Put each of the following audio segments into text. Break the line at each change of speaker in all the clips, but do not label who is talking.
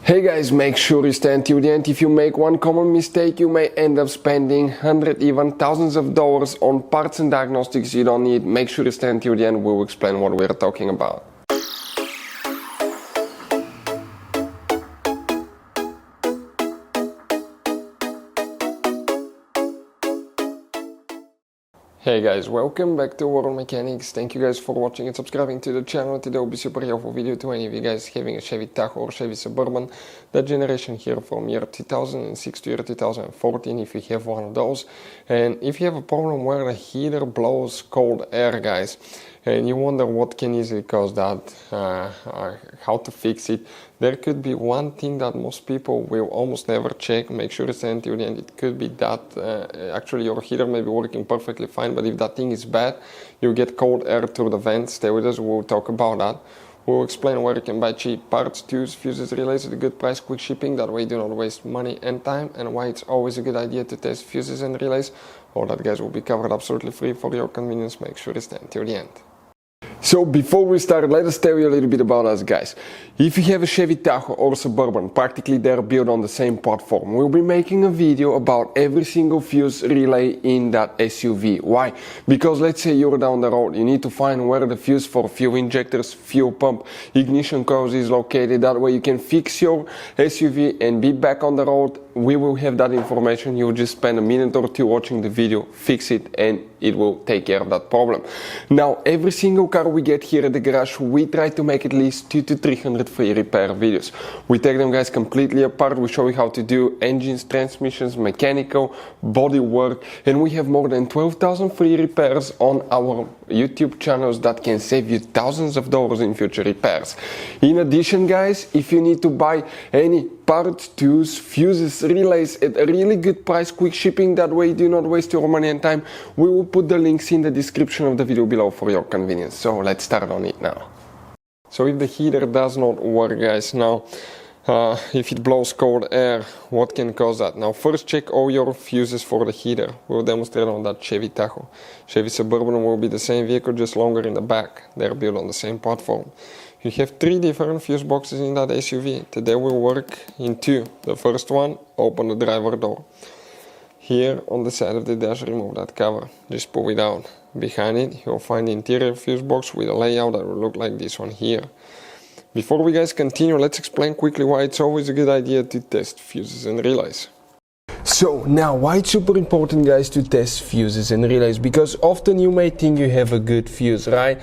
Hey guys, make sure you stay until the end. If you make one common mistake, you may end up spending hundreds, even thousands of dollars on parts and diagnostics you don't need. Make sure you stay until the end. We'll explain what we're talking about. Hey guys, welcome back to World Mechanics. Thank you guys for watching and subscribing to the channel. Today will be super helpful video to any of you guys having a Chevy Tahoe or Chevy Suburban. That generation here from year 2006 to year 2014 if you have one of those. And if you have a problem where the heater blows cold air, guys, and you wonder what can easily cause that, how to fix it, there could be one thing that most people will almost never check. Make sure to stay until the end. It could be that actually your heater may be working perfectly fine, but if that thing is bad, you get cold air through the vents. Stay with us, we'll talk about that. We'll explain where you can buy cheap parts, tools, fuses, relays at a good price, quick shipping, that way you do not waste money and time, and why it's always a good idea to test fuses and relays. All that, guys, will be covered absolutely free for your convenience. Make sure to stay until the end. So before we start, let us tell you a little bit about us, guys. If you have a Chevy Tahoe or Suburban, practically they're built on the same platform. We'll be making a video about every single fuse relay in that SUV. Why? Because let's say you're down the road, you need to find where the fuse for fuel injectors, fuel pump, ignition coils is located. That way you can fix your SUV and be back on the road. We will have that information. You'll just spend a minute or two watching the video, fix it, and it will take care of that problem. Now, every single car we get here at the garage, we try to make at least 200 to 300 free repair videos. We take them, guys, completely apart. We show you how to do engines, transmissions, mechanical, body work, and we have more than 12,000 free repairs on our YouTube channels that can save you thousands of dollars in future repairs. In addition, guys, if you need to buy any parts, tools, fuses, relays at a really good price, quick shipping, that way you do not waste your money and time, we will put the links in the description of the video below for your convenience. So let's start on it now. So if the heater does not work, guys, now if it blows cold air, what can cause that? Now first check all your fuses for the heater. We'll demonstrate on that Chevy Tahoe. Chevy Suburban will be the same vehicle, just longer in the back. They're built on the same platform. You have 3 different fuse boxes in that SUV. Today will work in 2. The first one, open the driver door. Here on the side of the dash, remove that cover. Just pull it out. Behind it, you'll find the interior fuse box with a layout that will look like this one here. Before we guys continue, let's explain quickly why it's always a good idea to test fuses and relays. So now, why it's super important, guys, to test fuses and relays? Because often you may think you have a good fuse, right?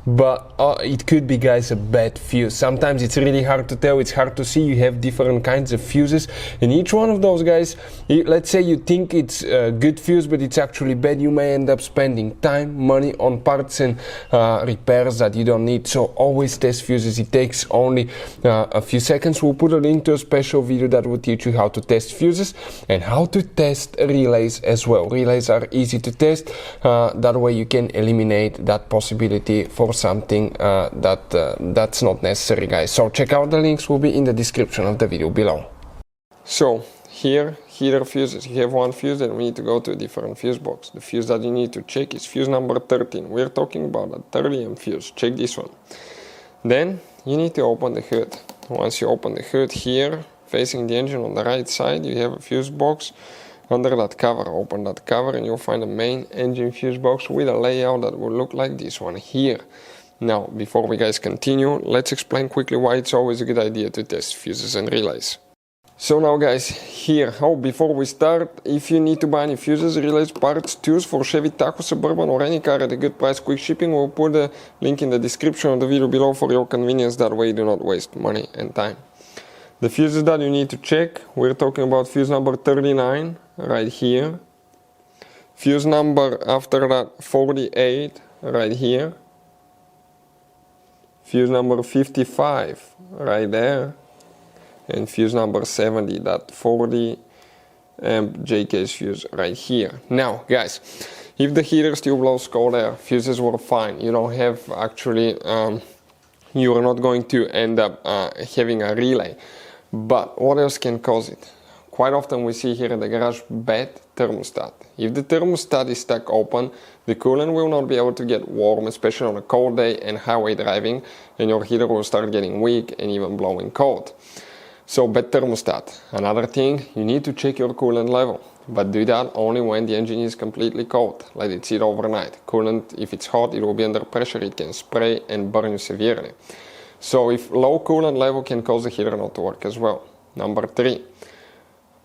But it could be, guys, a bad fuse. Sometimes it's really hard to tell, it's hard to see. You have different kinds of fuses, and each one of those, guys, let's say you think it's a good fuse, but it's actually bad, you may end up spending time, money on parts and repairs that you don't need. So always test fuses. It takes only a few seconds. We'll put a link to a special video that will teach you how to test fuses and how to test relays as well. Relays are easy to test. That way you can eliminate that possibility for something that's not necessary, guys. So check out the links, will be in the description of the video below. So here, heater fuses. You have one fuse, then we need to go to a different fuse box. The fuse that you need to check is fuse number 13. We're talking about a 30 fuse. Check this one. Then you need to open the hood. Once you open the hood here, facing the engine on the right side, you have a fuse box. Under that cover, open that cover and you'll find a main engine fuse box with a layout that will look like this one here. Now, before we guys continue, let's explain quickly why it's always a good idea to test fuses and relays. So now, guys, here, before we start, if you need to buy any fuses, relays, parts, tools for Chevy Tahoe Suburban or any car at a good price, quick shipping, we'll put the link in the description of the video below for your convenience. That way you do not waste money and time. The fuses that you need to check, we're talking about fuse number 39 right here. Fuse number after that 48 right here. Fuse number 55 right there. And fuse number 70, that 40 amp JK's fuse right here. Now, guys, if the heater still blows cold air, fuses were fine. You don't have actually, you are not going to end up having a relay. But what else can cause it? Quite often we see here in the garage bad thermostat. If the thermostat is stuck open, the coolant will not be able to get warm, especially on a cold day and highway driving, and your heater will start getting weak and even blowing cold. So bad thermostat. Another thing, you need to check your coolant level, but do that only when the engine is completely cold. Let it sit overnight. Coolant, if it's hot, it will be under pressure, it can spray and burn you severely. So if low coolant level can cause the heater not to work as well. Number 3,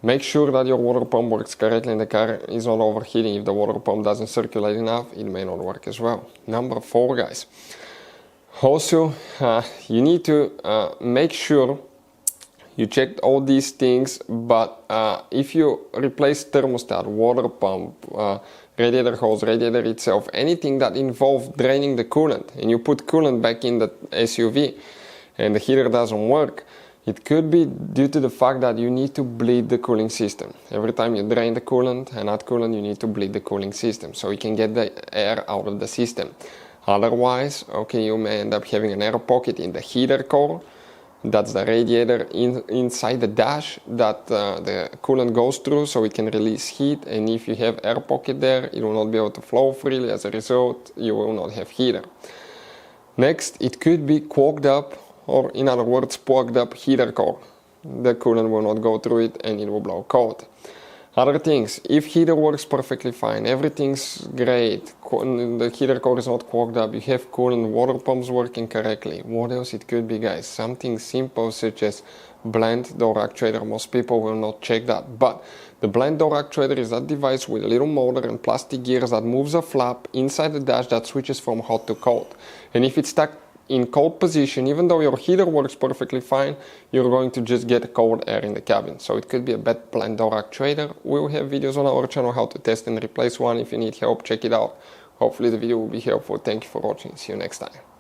make sure that your water pump works correctly and the car is not overheating. If the water pump doesn't circulate enough, it may not work as well. Number 4, guys. Also, you need to make sure you checked all these things, but if you replace thermostat, water pump, radiator hose, radiator itself, anything that involves draining the coolant, and you put coolant back in the SUV and the heater doesn't work, it could be due to the fact that you need to bleed the cooling system. Every time you drain the coolant and add coolant, you need to bleed the cooling system so you can get the air out of the system. Otherwise, okay, you may end up having an air pocket in the heater core. That's the radiator inside the dash that the coolant goes through so it can release heat, and if you have air pocket there, it will not be able to flow freely. As a result, you will not have heater. Next, it could be clogged up, or in other words, plugged up heater core. The coolant will not go through it and it will blow cold. Other things, if heater works perfectly fine, everything's great, the heater core is not clogged up, you have coolant, water pumps working correctly. What else it could be, guys? Something simple such as blind door actuator. Most people will not check that, but the blind door actuator is that device with a little motor and plastic gears that moves a flap inside the dash that switches from hot to cold. And if it's stuck in cold position, even though your heater works perfectly fine, you're going to just get cold air in the cabin. So it could be a bad blind door actuator. We'll have videos on our channel how to test and replace one. If you need help, check it out. Hopefully the video will be helpful. Thank you for watching. See you next time.